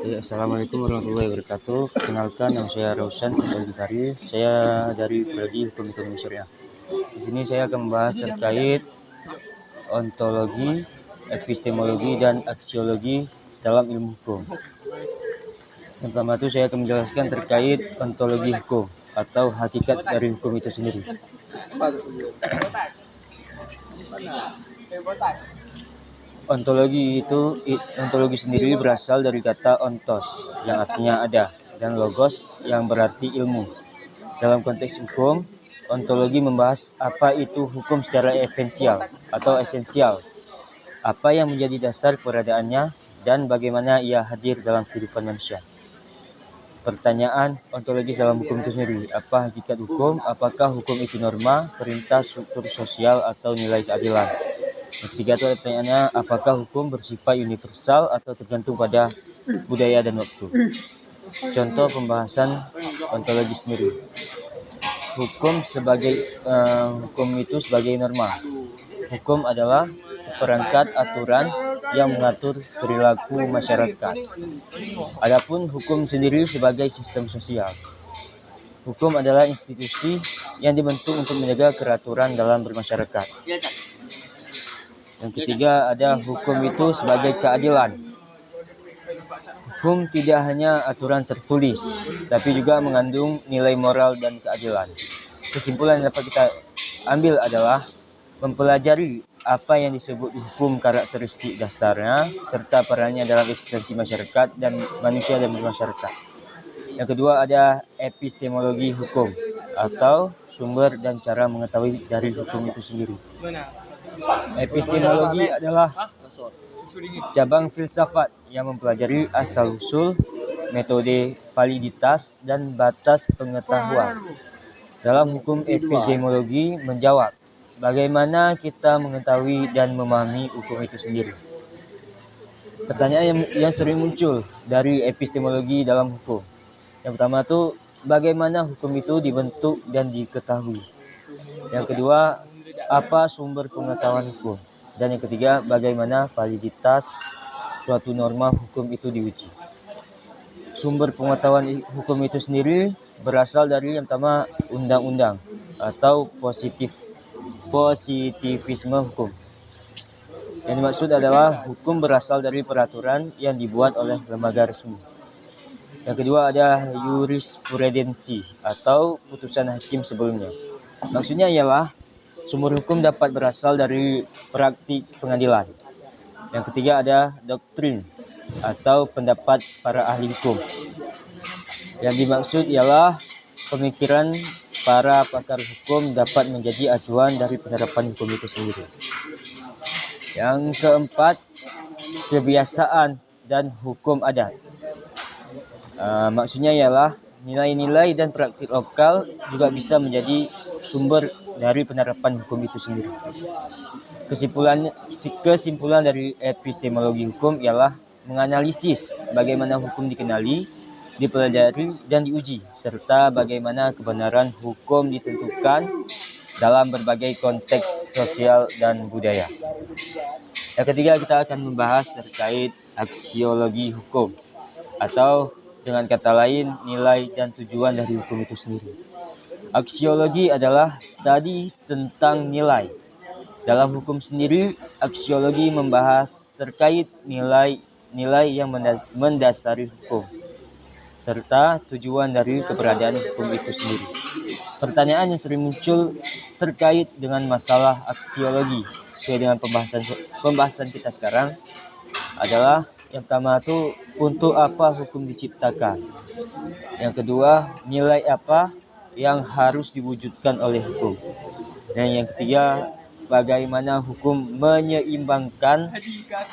Assalamualaikum warahmatullahi wabarakatuh. Perkenalkan, nama saya Rausan Al-Ghifari. Saya dari Prodi Hukum Ekonomi Syariah. Di sini saya akan membahas terkait ontologi, epistemologi, dan aksiologi dalam ilmu hukum. Yang pertama itu saya akan menjelaskan terkait ontologi hukum atau hakikat dari hukum itu sendiri. Ontologi sendiri berasal dari kata ontos yang artinya ada dan logos yang berarti ilmu. Dalam konteks hukum, ontologi membahas apa itu hukum secara esensial, apa yang menjadi dasar keberadaannya dan bagaimana ia hadir dalam kehidupan manusia. Pertanyaan ontologis dalam hukum itu sendiri. Apa hakikat hukum? Apakah hukum itu norma, perintah, struktur sosial, atau nilai keadilan? Yang ketiga itu pertanyaannya, apakah hukum bersifat universal atau tergantung pada budaya dan waktu? Contoh pembahasan ontologi sendiri. Hukum itu sebagai norma. Hukum adalah seperangkat aturan yang mengatur perilaku masyarakat. Adapun hukum sendiri sebagai sistem sosial. Hukum adalah institusi yang dibentuk untuk menjaga keteraturan dalam bermasyarakat. Yang ketiga ada hukum itu sebagai keadilan. Hukum tidak hanya aturan tertulis, tapi juga mengandung nilai moral dan keadilan. Kesimpulan yang dapat kita ambil adalah mempelajari apa yang disebut hukum, karakteristik dasarnya, serta perannya dalam eksistensi masyarakat dan manusia dan bermasyarakat. Yang kedua ada epistemologi hukum atau sumber dan cara mengetahui dari hukum itu sendiri. Epistemologi adalah cabang filsafat yang mempelajari asal-usul, metode validitas, dan batas pengetahuan. Dalam hukum, epistemologi menjawab bagaimana kita mengetahui dan memahami hukum itu sendiri. Pertanyaan yang sering muncul dari epistemologi dalam hukum. Yang pertama itu bagaimana hukum itu dibentuk dan diketahui. Yang kedua, apa sumber pengetahuan hukum? Dan yang ketiga, bagaimana validitas suatu norma hukum itu diuji. Sumber pengetahuan hukum itu sendiri berasal dari yang pertama undang-undang atau positivisme hukum. Yang dimaksud adalah hukum berasal dari peraturan yang dibuat oleh lembaga resmi. Yang kedua ada jurisprudensi atau putusan hakim sebelumnya. Maksudnya ialah sumber hukum dapat berasal dari praktik pengadilan. Yang ketiga ada doktrin atau pendapat para ahli hukum. Yang dimaksud ialah pemikiran para pakar hukum dapat menjadi acuan dari penerapan hukum itu sendiri. Yang keempat, kebiasaan dan hukum adat. Maksudnya ialah nilai-nilai dan praktik lokal juga bisa menjadi sumber dari penerapan hukum itu sendiri. Kesimpulan dari epistemologi hukum ialah menganalisis bagaimana hukum dikenali, dipelajari, dan diuji, serta bagaimana kebenaran hukum ditentukan dalam berbagai konteks sosial dan budaya. Yang ketiga, kita akan membahas terkait aksiologi hukum atau dengan kata lain, nilai dan tujuan dari hukum itu sendiri. Aksiologi adalah studi tentang nilai. Dalam hukum sendiri, aksiologi membahas terkait nilai yang mendasari hukum, serta tujuan dari keberadaan hukum itu sendiri. Pertanyaan yang sering muncul terkait dengan masalah aksiologi sesuai dengan pembahasan kita sekarang adalah yang pertama itu untuk apa hukum diciptakan. Yang kedua, nilai apa yang harus diwujudkan oleh hukum. Dan yang ketiga, bagaimana hukum menyeimbangkan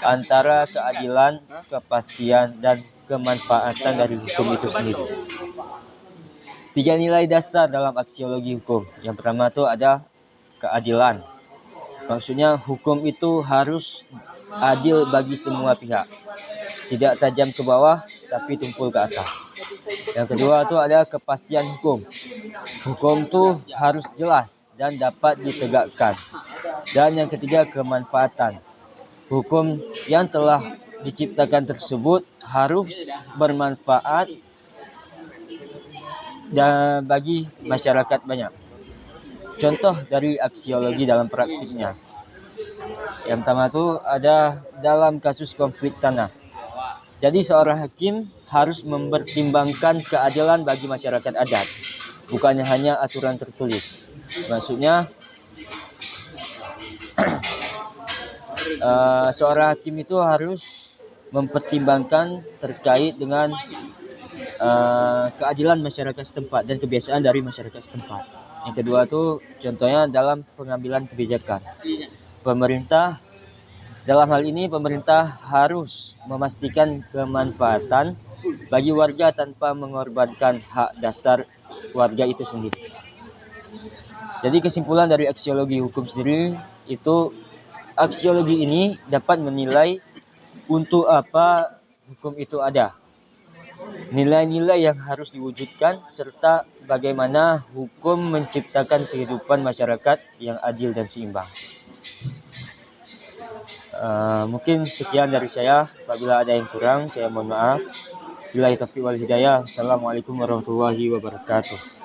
antara keadilan, kepastian, dan kemanfaatan dari hukum itu sendiri. 3 nilai dasar dalam aksiologi hukum. Yang pertama itu ada keadilan. Maksudnya hukum itu harus adil bagi semua pihak. Tidak tajam ke bawah, tapi tumpul ke atas. Yang kedua itu ada kepastian hukum. Hukum itu harus jelas dan dapat ditegakkan. Dan yang ketiga kemanfaatan. Hukum yang telah diciptakan tersebut harus bermanfaat dan bagi masyarakat banyak. Contoh dari aksiologi dalam praktiknya. Yang pertama itu ada dalam kasus konflik tanah. Jadi seorang hakim harus mempertimbangkan keadilan bagi masyarakat adat, bukannya hanya aturan tertulis. Maksudnya seorang hakim itu harus mempertimbangkan terkait dengan keadilan masyarakat setempat dan kebiasaan dari masyarakat setempat. Yang kedua tuh contohnya dalam pengambilan kebijakan. Pemerintah dalam hal ini pemerintah harus memastikan kemanfaatan bagi warga tanpa mengorbankan hak dasar warga itu sendiri. Jadi kesimpulan dari aksiologi hukum sendiri itu aksiologi ini dapat menilai untuk apa hukum itu ada. Nilai-nilai yang harus diwujudkan serta bagaimana hukum menciptakan kehidupan masyarakat yang adil dan seimbang. Mungkin sekian dari saya. Apabila ada yang kurang, saya mohon maaf. Billahi taufiq wal hidayah. Assalamualaikum warahmatullahi wabarakatuh.